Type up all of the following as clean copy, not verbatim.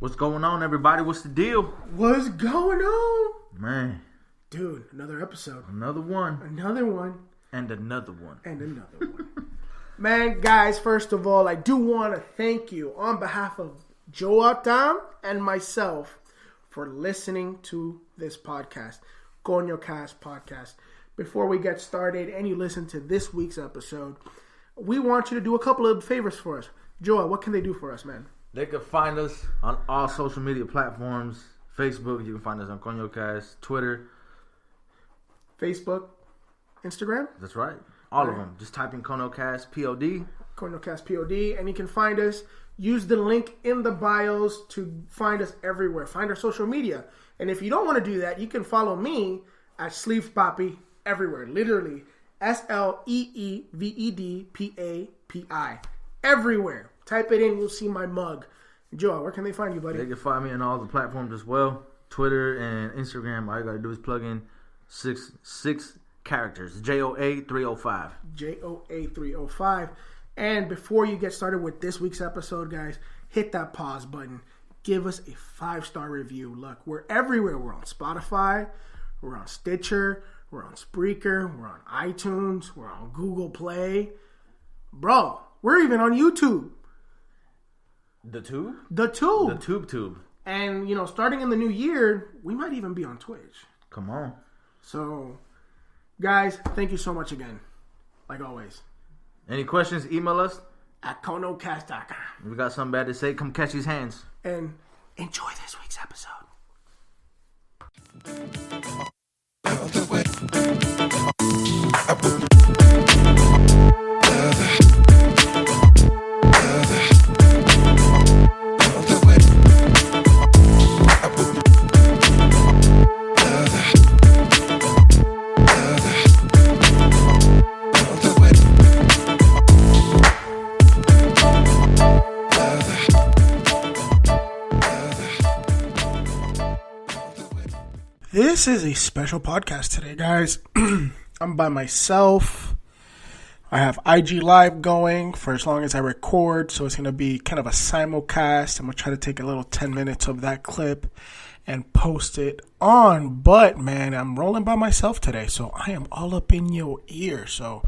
What's going on, everybody? What's the deal? What's going on? Man. Dude, another episode. Another one. Another one. And another one. And another one. Man, guys, first of all, I do want to thank you on behalf of Joatam and myself for listening to this podcast, Coño Cast Podcast. Before we get started and you listen to this week's episode, we want you to do a couple of favors for us. Joa, what can they do for us, man? They can find us on all social media platforms. Facebook, you can find us on Coño Cast, Twitter. Facebook, Instagram. That's right. All of them. Just type in Coño Cast, P-O-D. Coño Cast, P-O-D. And you can find us. Use the link in the bios to find us everywhere. Find our social media. And if you don't want to do that, you can follow me at Sleeves Papi everywhere. Literally, SLEEVEDPAPI. Everywhere. Type it in, you'll see my mug. Joe, where can they find you, buddy? They can find me on all the platforms as well. Twitter and Instagram. All you gotta do is plug in six characters. JOA305. JOA305. And before you get started with this week's episode, guys, hit that pause button. Give us a 5-star review. Look, we're everywhere. We're on Spotify. We're on Stitcher. We're on Spreaker. We're on iTunes. We're on Google Play. Bro, we're even on YouTube. The Tube? The Tube. The Tube. And, you know, starting in the new year, we might even be on Twitch. Come on. So, guys, thank you so much again. Like always. Any questions, email us at conocast.com. We got something bad to say, come catch these hands. And enjoy this week's episode. This is a special podcast today, guys. I'm by myself. I have IG Live going for as long as I record, so it's going to be kind of a simulcast. I'm going to try to take a little 10 minutes of that clip and post it on. But, man, I'm rolling by myself today, so I am all up in your ear. So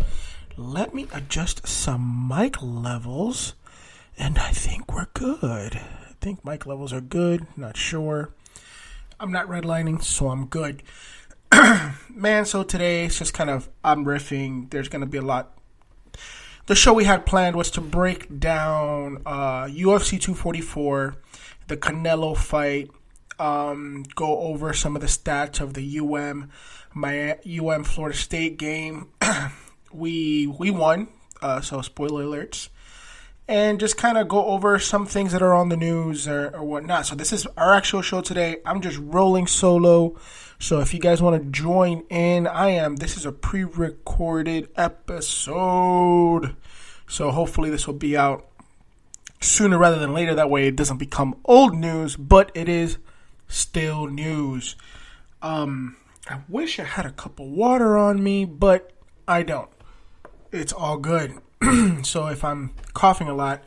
let me adjust some mic levels, and I think we're good. I think mic levels are good. Not sure. I'm not redlining, so I'm good. Man, so today it's just kind of, I'm riffing. There's going to be a lot. The show we had planned was to break down UFC 244, the Canelo fight, go over some of the stats of the UM Florida State game. we won, so spoiler alerts. And just kind of go over some things that are on the news or whatnot. So this is our actual show today. I'm just rolling solo. So if you guys want to join in, this is a pre-recorded episode. So hopefully this will be out sooner rather than later. That way it doesn't become old news, but it is still news. I wish I had a cup of water on me, but I don't. It's all good. So if I'm coughing a lot,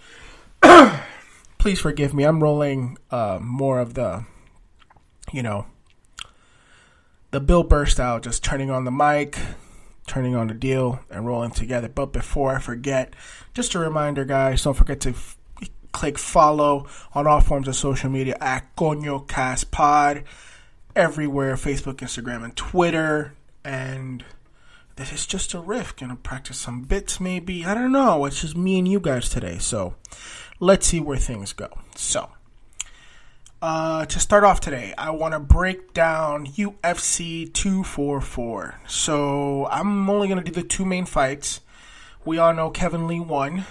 please forgive me. I'm rolling more of the, the Bill Burr style, just turning on the mic, turning on the deal, and rolling together. But before I forget, just a reminder, guys, don't forget to click follow on all forms of social media at Coño Cast Pod, everywhere, Facebook, Instagram, and Twitter. And this is just a riff. Gonna practice some bits maybe. I don't know. It's just me and you guys today. So let's see where things go. So to start off today, I want to break down UFC 244. So I'm only going to do the two main fights. We all know Kevin Lee won.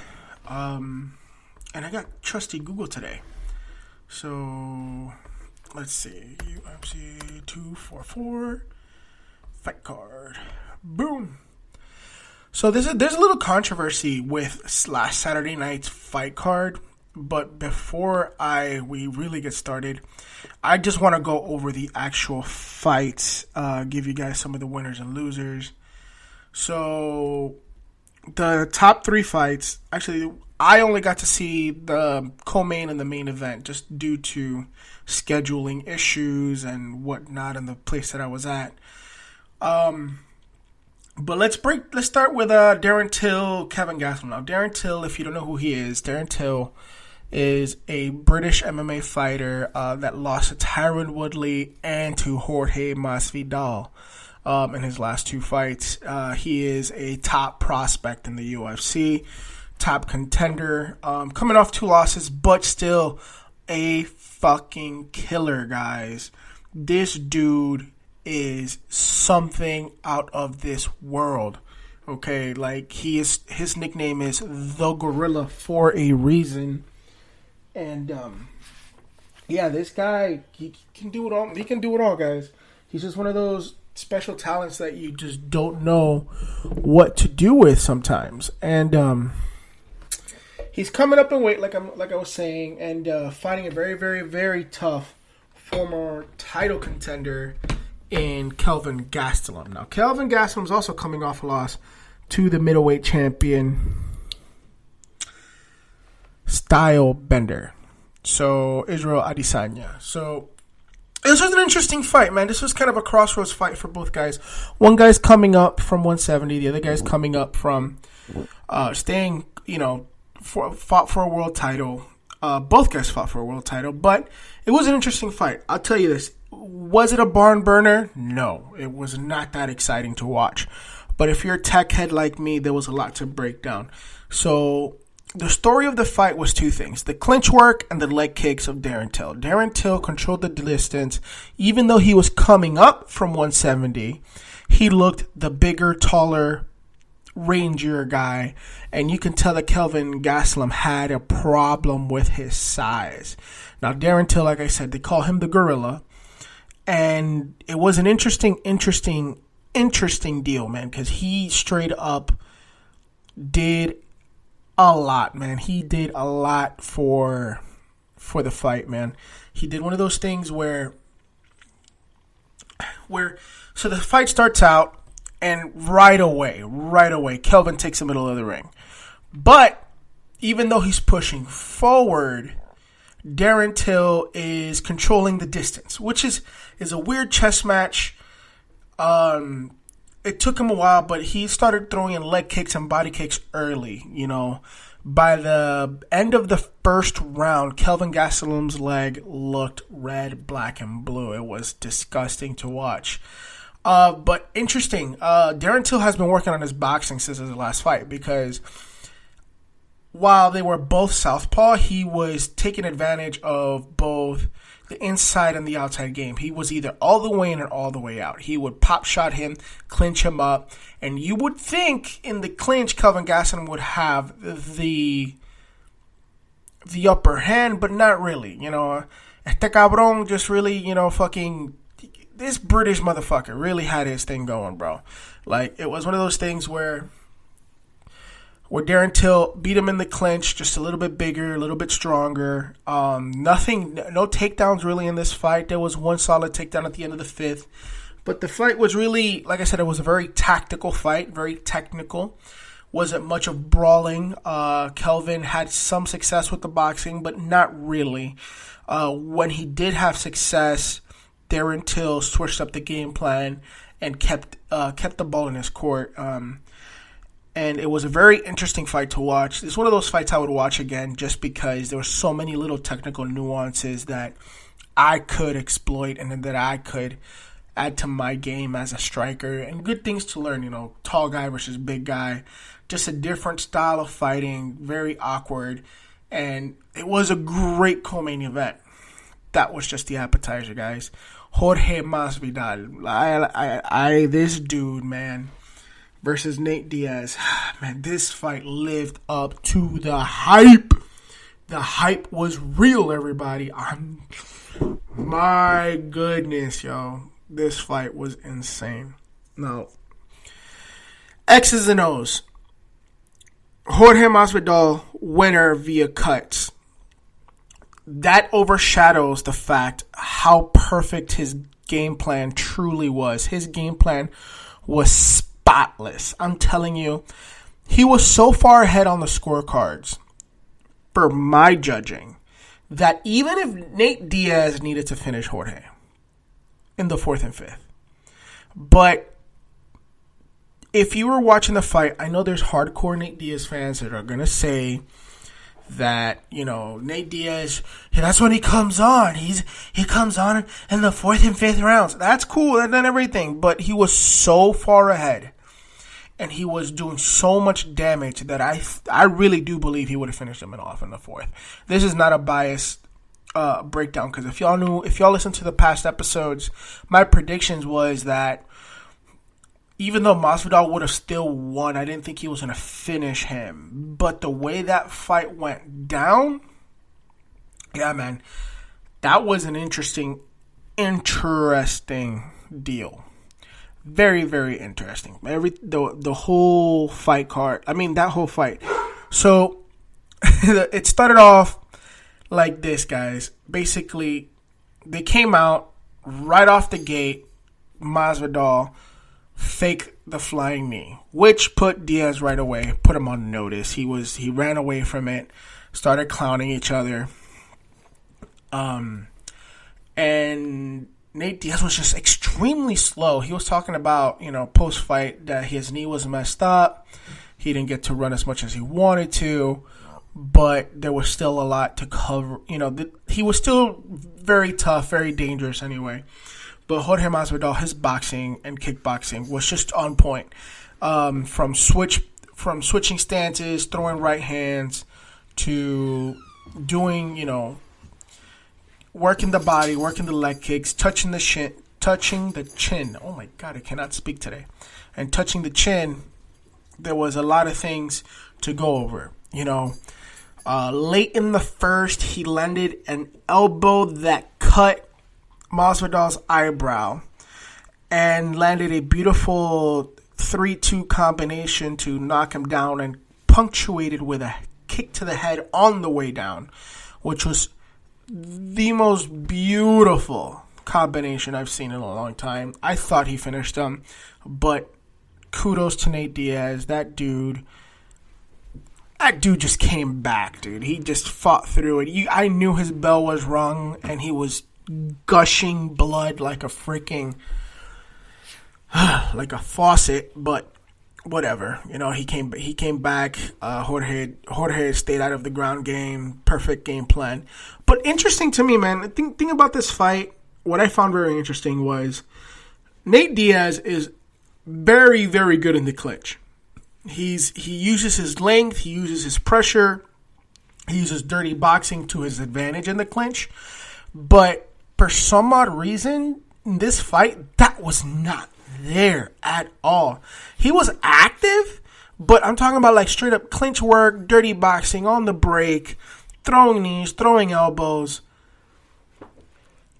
And I got trusty Google today. So let's see. UFC 244 fight card. Boom. So there's a little controversy with last Saturday night's fight card, but before we really get started, I just want to go over the actual fights, give you guys some of the winners and losers. So the top 3 fights, actually, I only got to see the co-main and the main event just due to scheduling issues and whatnot in the place that I was at. But let's start with Darren Till, Kevin Gastelum. Now, Darren Till, if you don't know who he is, Darren Till is a British MMA fighter that lost to Tyron Woodley and to Jorge Masvidal in his last 2 fights. He is a top prospect in the UFC, top contender, coming off 2 losses, but still a fucking killer, guys. This dude is something out of this world. Okay, like his nickname is the Gorilla for a reason. And yeah, this guy, he can do it all. He can do it all, guys. He's just one of those special talents that you just don't know what to do with sometimes. And he's coming up in weight, like I was saying, and fighting a very, very, very tough former title contender in Kelvin Gastelum. Now, Kelvin Gastelum is also coming off a loss to the middleweight champion Style Bender. So, Israel Adesanya. So, this was an interesting fight, man. This was kind of a crossroads fight for both guys. One guy's coming up from 170. The other guy's coming up from staying, fought for a world title. Both guys fought for a world title, but it was an interesting fight. I'll tell you this. Was it a barn burner? No. It was not that exciting to watch. But if you're a tech head like me, there was a lot to break down. So, the story of the fight was 2 things. The clinch work and the leg kicks of Darren Till. Darren Till controlled the distance. Even though he was coming up from 170, he looked the bigger, taller, rangier guy. And you can tell that Kelvin Gastelum had a problem with his size. Now, Darren Till, like I said, they call him the Gorilla. And it was an interesting deal, man, because he straight up did a lot, man. He did a lot for the fight, man. He did one of those things where so the fight starts out, and right away, Kelvin takes the middle of the ring. But even though he's pushing forward, Darren Till is controlling the distance, which is a weird chess match. It took him a while, but he started throwing in leg kicks and body kicks early, By the end of the first round, Kelvin Gastelum's leg looked red, black, and blue. It was disgusting to watch. But interesting, Darren Till has been working on his boxing since his last fight because while they were both southpaw, he was taking advantage of both the inside and the outside game. He was either all the way in or all the way out. He would pop shot him, clinch him up, and you would think in the clinch Kelvin Gastelum would have the upper hand, but not really. Este cabrón just really, fucking this British motherfucker really had his thing going, bro. Like, it was one of those things where Darren Till beat him in the clinch, just a little bit bigger, a little bit stronger. No takedowns really in this fight. There was one solid takedown at the end of the 5th. But the fight was really, like I said, it was a very tactical fight, very technical. Wasn't much of brawling. Kelvin had some success with the boxing, but not really. When he did have success, Darren Till switched up the game plan and kept the ball in his court. And it was a very interesting fight to watch. It's one of those fights I would watch again just because there were so many little technical nuances that I could exploit and that I could add to my game as a striker. And good things to learn, tall guy versus big guy. Just a different style of fighting, very awkward. And it was a great co-main event. That was just the appetizer, guys. Jorge Masvidal. This dude, man. Versus Nate Diaz. Man, this fight lived up to the hype. The hype was real, everybody. My goodness, yo. This fight was insane. Now, X's and O's. Jorge Masvidal, winner via cuts. That overshadows the fact how perfect his game plan truly was. His game plan was spotless. I'm telling you, he was so far ahead on the scorecards for my judging that even if Nate Diaz needed to finish Jorge in the 4th and 5th, but if you were watching the fight, I know there's hardcore Nate Diaz fans that are going to say that, Nate Diaz, that's when he comes on. He comes on in the 4th and 5th rounds. That's cool and everything, but he was so far ahead and he was doing so much damage that I really do believe he would have finished him off in the 4th. This is not a biased breakdown, because if y'all listen to the past episodes, my predictions was that even though Masvidal would have still won, I didn't think he was going to finish him. But the way that fight went down, yeah, man, that was an interesting deal. Very, very interesting. The whole fight card. I mean, that whole fight. So it started off like this, guys. Basically, they came out right off the gate. Masvidal fake the flying knee, which put Diaz right away, put him on notice. He ran away from it, started clowning each other. And Nate Diaz was just extremely slow. He was talking about, post-fight that his knee was messed up. He didn't get to run as much as he wanted to, but there was still a lot to cover. He was still very tough, very dangerous anyway. But Jorge Masvidal, his boxing and kickboxing was just on point. From switching stances, throwing right hands, to doing, working the body, working the leg kicks, touching the chin. Oh my God, I cannot speak today. And touching the chin, there was a lot of things to go over. Late in the first, he landed an elbow that cut Masvidal's eyebrow and landed a beautiful 3-2 combination to knock him down, and punctuated with a kick to the head on the way down, which was the most beautiful combination I've seen in a long time. I thought he finished him, but kudos to Nate Diaz. That dude just came back, dude. He just fought through it. I knew his bell was rung, and he was gushing blood like a freaking like a faucet, but whatever. He came back. Jorge stayed out of the ground game. Perfect game plan. But interesting to me, man, the thing about this fight, what I found very interesting was Nate Diaz is very, very good in the clinch. He uses his length, he uses his pressure, he uses dirty boxing to his advantage in the clinch. But for some odd reason, in this fight, that was not there at all. He was active, but I'm talking about like straight up clinch work, dirty boxing on the break, throwing knees, throwing elbows.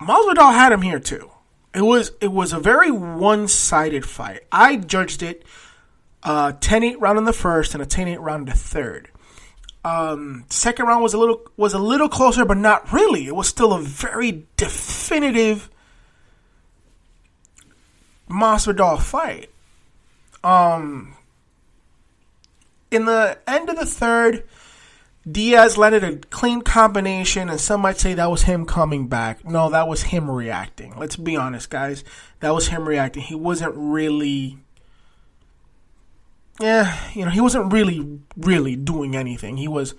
Masvidal had him here too. It was a very one-sided fight. I judged it 10-8 round in the first and a 10-8 round in the third. Second round was a little closer, but not really. It was still a very definitive Masvidal fight. In the end of the third, Diaz landed a clean combination, and some might say that was him coming back. No, that was him reacting. Let's be honest, guys. That was him reacting. He wasn't really... he wasn't really doing anything. He was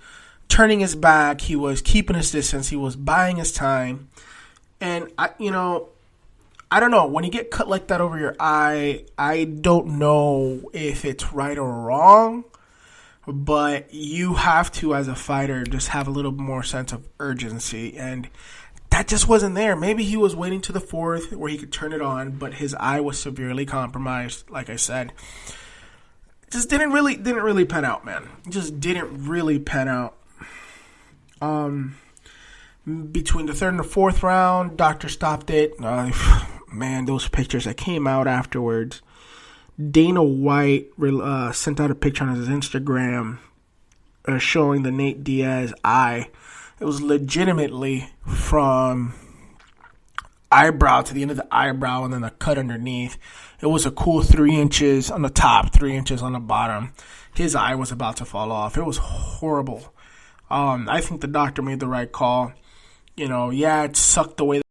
turning his back. He was keeping his distance. He was buying his time. And, I don't know. When you get cut like that over your eye, I don't know if it's right or wrong. But you have to, as a fighter, just have a little more sense of urgency. And that just wasn't there. Maybe he was waiting to the fourth where he could turn it on. But his eye was severely compromised, like I said. Just didn't really pan out, man. Just didn't really pan out. Between the third and the fourth round, doctor stopped it. Man, those pictures that came out afterwards. Dana White sent out a picture on his Instagram showing the Nate Diaz eye. It was legitimately from eyebrow to the end of the eyebrow and then a cut underneath. It was a cool 3 inches on the top, 3 inches on the bottom. His eye was about to fall off. It was horrible. I think the doctor made the right call. You know, yeah, it sucked the way